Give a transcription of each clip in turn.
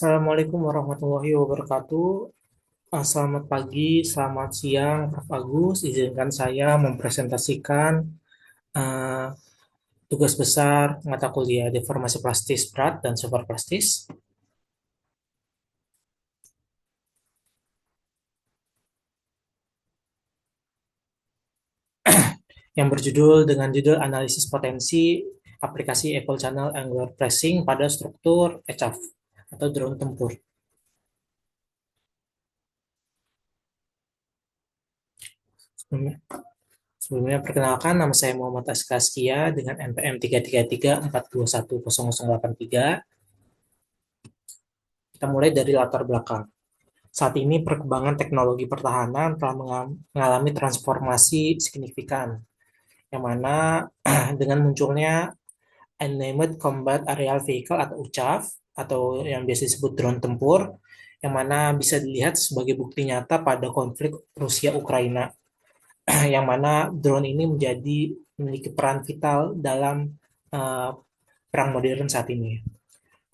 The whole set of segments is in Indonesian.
Assalamualaikum warahmatullahi wabarakatuh. Selamat pagi, selamat siang, Prof. Agus. Izinkan saya mempresentasikan eh, tugas besar mata kuliah Deformasi Plastis Berat dan Superplastis yang berjudul dengan judul Analisis Potensi Aplikasi Equal Channel Angular Pressing pada Struktur ECAF atau Drone Tempur. Sebelumnya, sebelumnya perkenalkan, nama saya Muhammad Aska Askia dengan NPM 33342100083. Kita mulai dari latar belakang. Saat ini perkembangan teknologi pertahanan telah mengalami transformasi signifikan, yang mana dengan munculnya Unmanned Combat Aerial Vehicle atau UCAV, atau yang biasa disebut drone tempur, yang mana bisa dilihat sebagai bukti nyata pada konflik Rusia-Ukraina, yang mana drone ini memiliki peran vital dalam uh, perang modern saat ini.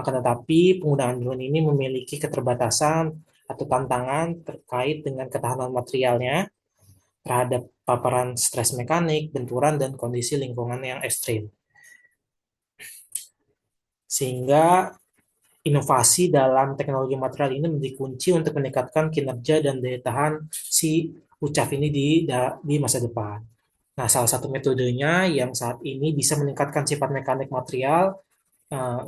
Akan tetapi, penggunaan drone ini memiliki keterbatasan atau tantangan terkait dengan ketahanan materialnya terhadap paparan stres mekanik, benturan, dan kondisi lingkungan yang ekstrim. Sehingga inovasi dalam teknologi material ini menjadi kunci untuk meningkatkan kinerja dan daya tahan si UCAV ini di masa depan. Nah, salah satu metodenya yang saat ini bisa meningkatkan sifat mekanik material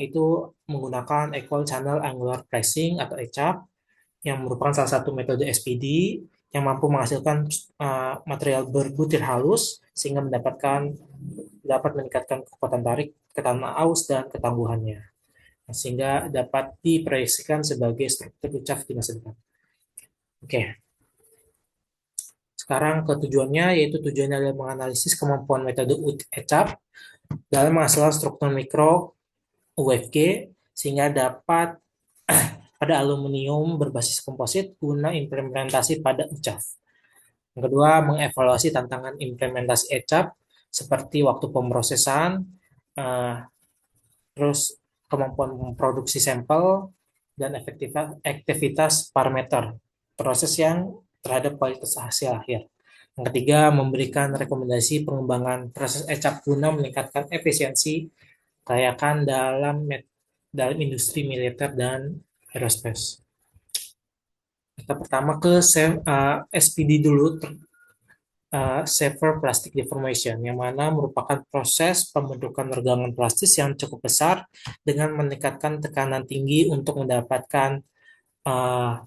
itu menggunakan Equal Channel Angular Pressing atau ECAP, yang merupakan salah satu metode SPD yang mampu menghasilkan material berbutir halus sehingga dapat meningkatkan kekuatan tarik, ketahanan aus, dan ketangguhannya. Sehingga dapat diproyeksikan sebagai struktur ucap di masa depan. Oke, sekarang ke tujuannya, yaitu tujuannya adalah menganalisis kemampuan metode ECAP dalam menghasilkan struktur mikro UFG sehingga dapat pada aluminium berbasis komposit guna implementasi pada UCAV. Yang kedua, mengevaluasi tantangan implementasi ECAP seperti waktu pemrosesan, eh, terus kemampuan memproduksi sampel, dan aktivitas parameter proses yang terhadap kualitas hasil akhir. Yang ketiga, memberikan rekomendasi pengembangan proses ECAP guna meningkatkan efisiensi kelayakan dalam industri militer dan aerospace. Kita pertama ke SPD dulu, Safer Plastic Deformation, yang mana merupakan proses pembentukan regangan plastis yang cukup besar dengan meningkatkan tekanan tinggi untuk mendapatkan uh,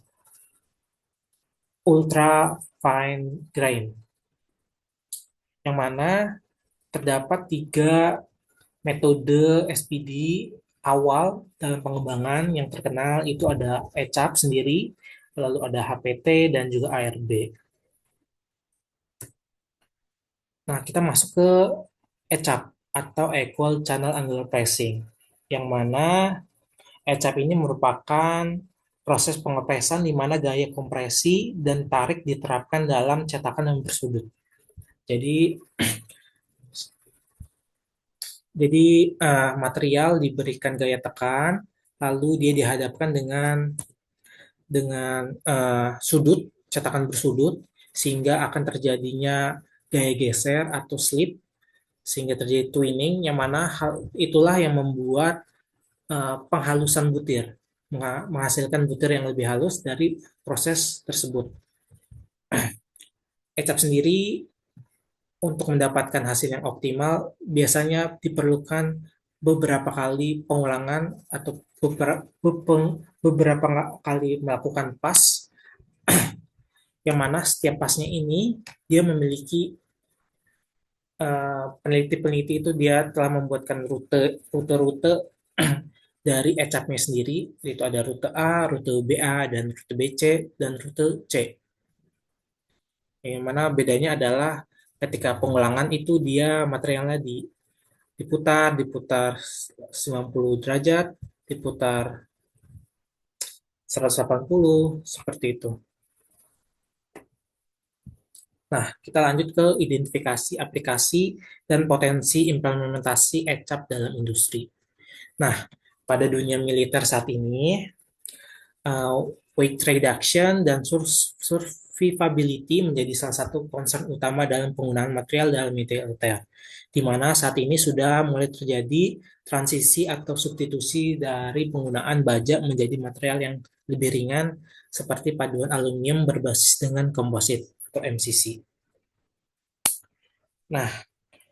ultra fine grain, yang mana terdapat tiga metode SPD awal dalam pengembangan. Yang terkenal itu ada ECAP sendiri, lalu ada HPT, dan juga ARB. Nah, kita masuk ke ECAP atau Equal Channel Angular Pressing, yang mana ECAP ini merupakan proses pengepresan di mana gaya kompresi dan tarik diterapkan dalam cetakan yang bersudut. Jadi, material diberikan gaya tekan, lalu dia dihadapkan dengan sudut cetakan bersudut, sehingga akan terjadinya gaya geser atau slip, sehingga terjadi twinning, yang mana hal itulah yang membuat penghalusan butir, menghasilkan butir yang lebih halus dari proses tersebut. ECAP sendiri untuk mendapatkan hasil yang optimal biasanya diperlukan beberapa kali pengulangan atau beberapa kali melakukan pas, yang mana setiap pasnya ini dia memiliki peneliti-peneliti itu dia telah membuatkan rute-rute dari ECAP-nya sendiri, yaitu ada rute A, rute BA, dan rute BC, dan rute C. Yang mana bedanya adalah ketika pengulangan itu dia materialnya diputar 90 derajat, diputar 180, seperti itu. Nah, kita lanjut ke identifikasi aplikasi dan potensi implementasi ECAP dalam industri. Nah, pada dunia militer saat ini, uh, weight reduction dan survivability menjadi salah satu concern utama dalam penggunaan material dalam militer, di mana saat ini sudah mulai terjadi transisi atau substitusi dari penggunaan baja menjadi material yang lebih ringan seperti paduan aluminium berbasis dengan komposit atau MCC. Nah,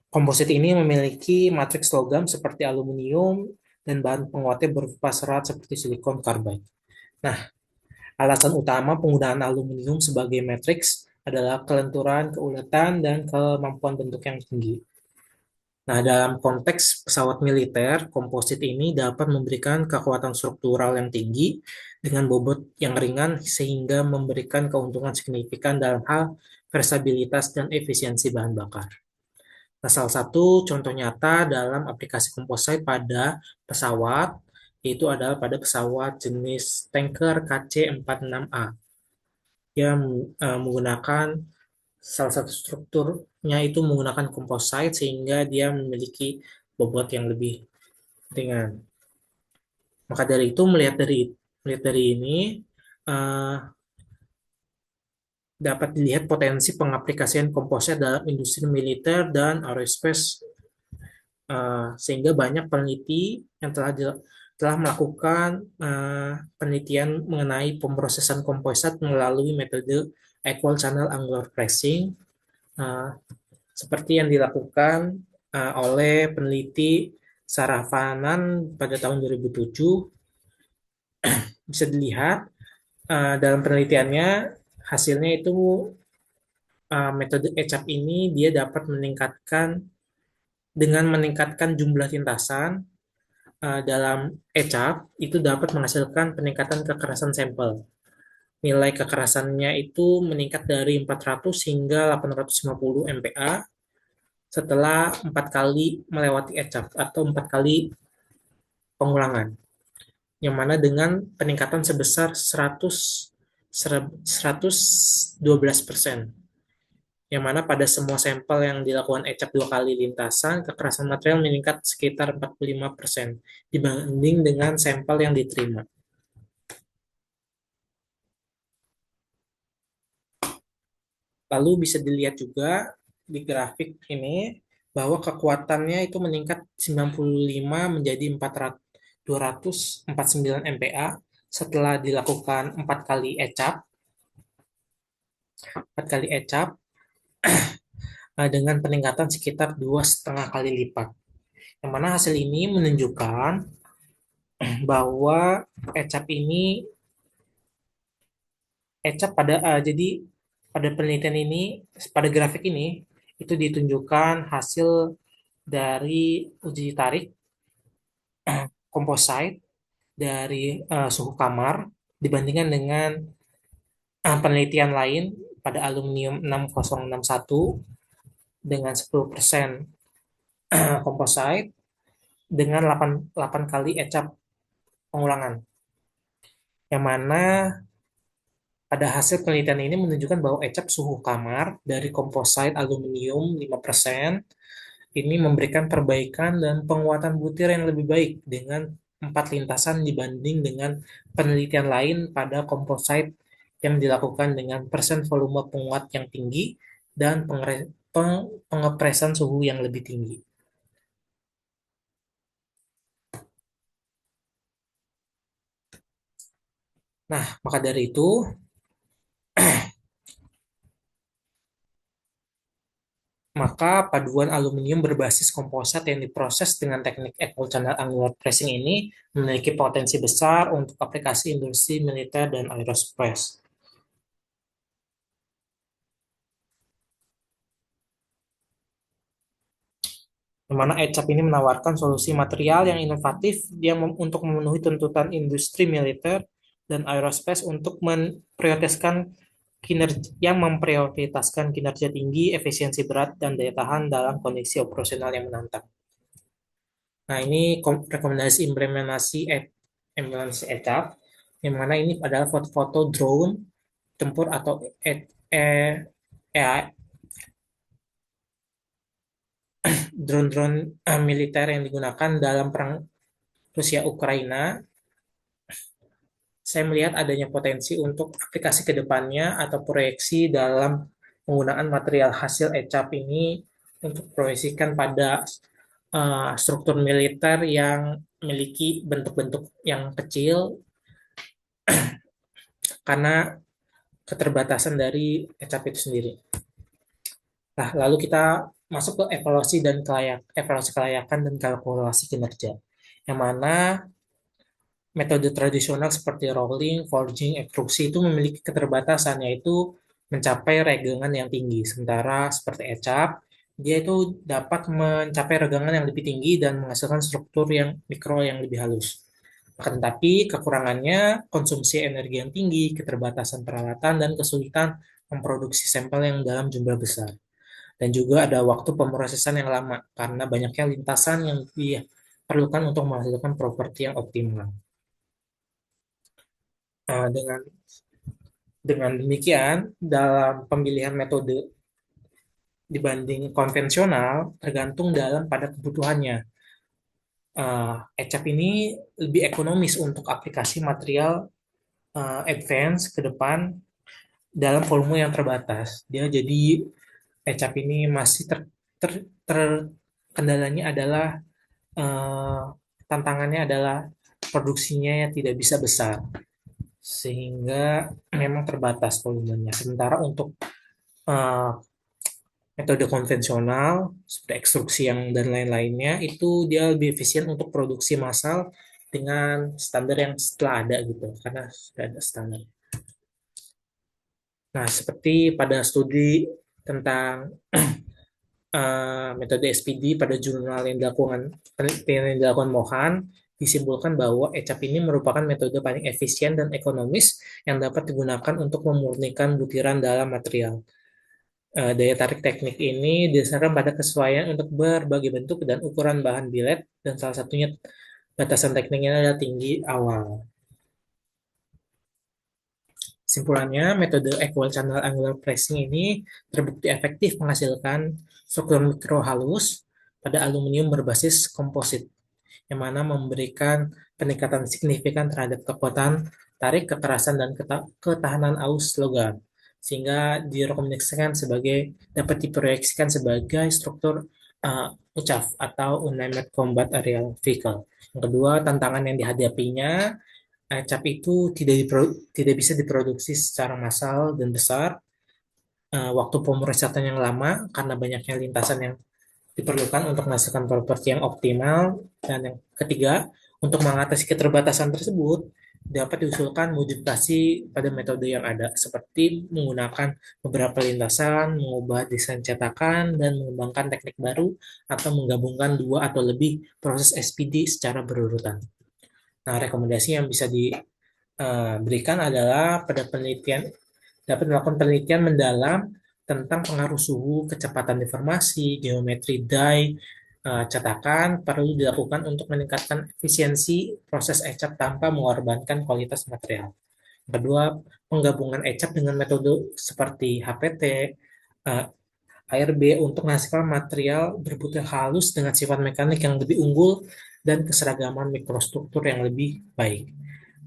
komposit ini memiliki matriks logam seperti aluminium dan bahan penguatnya berupa serat seperti silikon karbida. Nah, alasan utama penggunaan aluminium sebagai matriks adalah kelenturan, keuletan, dan kemampuan bentuk yang tinggi. Nah, dalam konteks pesawat militer, komposit ini dapat memberikan kekuatan struktural yang tinggi dengan bobot yang ringan sehingga memberikan keuntungan signifikan dalam hal versatilitas dan efisiensi bahan bakar. Nah, salah satu contoh nyata dalam aplikasi komposit pada pesawat itu adalah pada pesawat jenis tanker KC-46A yang menggunakan salah satu strukturnya itu menggunakan komposit sehingga dia memiliki bobot yang lebih ringan. Maka dari itu melihat dari ini uh, dapat dilihat potensi pengaplikasian komposit dalam industri militer dan aerospace. Sehingga banyak peneliti yang telah melakukan penelitian mengenai pemrosesan komposit melalui metode equal channel angular pressing uh, seperti yang dilakukan oleh peneliti Saravanan pada tahun 2007. Bisa dilihat dalam penelitiannya hasilnya itu metode ECAP ini dia dapat meningkatkan jumlah lintasan dalam ECAP itu dapat menghasilkan peningkatan kekerasan sampel. Nilai kekerasannya itu meningkat dari 400 hingga 850 MPa setelah 4 kali melewati ECAP atau 4 kali pengulangan. Yang mana dengan peningkatan sebesar 112%. Yang mana pada semua sampel yang dilakukan ECAP 2 kali lintasan, kekerasan material meningkat sekitar 45% dibanding dengan sampel yang diterima. Lalu bisa dilihat juga di grafik ini bahwa kekuatannya itu meningkat 95 menjadi 249 MPa setelah dilakukan 4 kali ECAP. 4 kali ECAP dengan peningkatan sekitar 2,5 kali lipat. Yang mana hasil ini menunjukkan bahwa ECAP ini jadi pada penelitian ini, pada grafik ini itu ditunjukkan hasil dari uji tarik komposit dari suhu kamar dibandingkan dengan penelitian lain pada aluminium 6061 dengan 10% komposit dengan 8 kali ECAP pengulangan. Yang mana pada hasil penelitian ini menunjukkan bahwa ECAP suhu kamar dari komposit aluminium 5% ini memberikan perbaikan dan penguatan butir yang lebih baik dengan 4 lintasan dibanding dengan penelitian lain pada komposit yang dilakukan dengan persen volume penguat yang tinggi dan pengepresan suhu yang lebih tinggi. Nah, maka dari itu maka paduan aluminium berbasis komposit yang diproses dengan teknik equal channel angular pressing ini memiliki potensi besar untuk aplikasi industri militer dan aerospace. Di mana ECAP ini menawarkan solusi material yang inovatif untuk memenuhi tuntutan industri militer dan aerospace untuk memprioritaskan kinerja tinggi, efisiensi berat, dan daya tahan dalam kondisi operasional yang menantang. Nah, ini rekomendasi implementasi ECAP, yang mana ini adalah foto-foto drone tempur atau drone-drone militer yang digunakan dalam perang Rusia-Ukraina saya melihat adanya potensi untuk aplikasi ke depannya atau proyeksi dalam penggunaan material hasil ECAP ini untuk proyeksikan pada struktur militer yang memiliki bentuk-bentuk yang kecil karena keterbatasan dari ECAP itu sendiri. Nah, lalu kita masuk ke evaluasi kelayakan dan kalkulasi kinerja. Yang mana metode tradisional seperti rolling, forging, ekstruksi itu memiliki keterbatasan yaitu mencapai regangan yang tinggi. Sementara seperti ECAP, dia itu dapat mencapai regangan yang lebih tinggi dan menghasilkan struktur yang mikro yang lebih halus. Akan tetapi kekurangannya konsumsi energi yang tinggi, keterbatasan peralatan, dan kesulitan memproduksi sampel yang dalam jumlah besar. Dan juga ada waktu pemrosesan yang lama karena banyaknya lintasan yang diperlukan untuk menghasilkan properti yang optimal. Dengan demikian, dalam pemilihan metode dibanding konvensional tergantung dalam pada kebutuhannya. ECAP ini lebih ekonomis untuk aplikasi material advance ke depan dalam volume yang terbatas. Dia jadi ECAP ini masih kendalanya adalah eh, tantangannya adalah produksinya yang tidak bisa besar sehingga memang terbatas volumenya. Sementara untuk eh, metode konvensional seperti ekstruksi yang dan lain-lainnya itu dia lebih efisien untuk produksi massal dengan standar yang setelah ada gitu karena sudah ada standar. Nah, seperti pada studi tentang metode SPD pada jurnal yang dilakukan penelitian yang dilakukan Mohan disimpulkan bahwa ECAP ini merupakan metode paling efisien dan ekonomis yang dapat digunakan untuk memurnikan butiran dalam material. Daya tarik teknik ini didasarkan pada kesesuaian untuk berbagai bentuk dan ukuran bahan billet dan salah satunya batasan tekniknya adalah tinggi awal. Simpulannya, metode equal channel angular pressing ini terbukti efektif menghasilkan struktur mikro halus pada aluminium berbasis komposit, yang mana memberikan peningkatan signifikan terhadap kekuatan tarik, kekerasan, dan ketahanan aus logam, sehingga direkomendasikan dapat diproyeksikan sebagai struktur UCAV atau Unmanned Combat Aerial Vehicle. Yang kedua, tantangan yang dihadapinya cap itu tidak bisa diproduksi secara massal dan besar, waktu pemrosesan yang lama karena banyaknya lintasan yang diperlukan untuk menghasilkan properti yang optimal, dan yang ketiga, untuk mengatasi keterbatasan tersebut, dapat diusulkan modifikasi pada metode yang ada, seperti menggunakan beberapa lintasan, mengubah desain cetakan, dan mengembangkan teknik baru, atau menggabungkan dua atau lebih proses SPD secara berurutan. Nah, rekomendasi yang bisa diberikan adalah pada penelitian dapat melakukan penelitian mendalam tentang pengaruh suhu, kecepatan deformasi, geometri die, cetakan perlu dilakukan untuk meningkatkan efisiensi proses ECAP tanpa mengorbankan kualitas material. Kedua, penggabungan ECAP dengan metode seperti HPT, ARB untuk menghasilkan material berbutir halus dengan sifat mekanik yang lebih unggul dan keseragaman mikrostruktur yang lebih baik.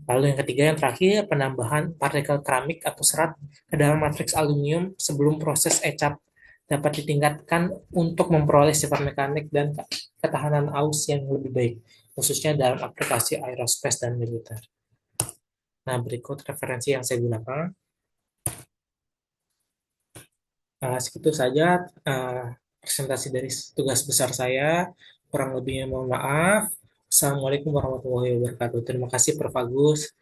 Lalu yang ketiga, yang terakhir, penambahan partikel keramik atau serat ke dalam matriks aluminium sebelum proses ECAP dapat ditingkatkan untuk memperoleh sifat mekanik dan ketahanan aus yang lebih baik, khususnya dalam aplikasi aerospace dan militer. Nah, berikut referensi yang saya gunakan. Segitu saja presentasi dari tugas besar saya. Kurang lebihnya mohon maaf. Assalamualaikum warahmatullahi wabarakatuh. Terima kasih Prof. Agus.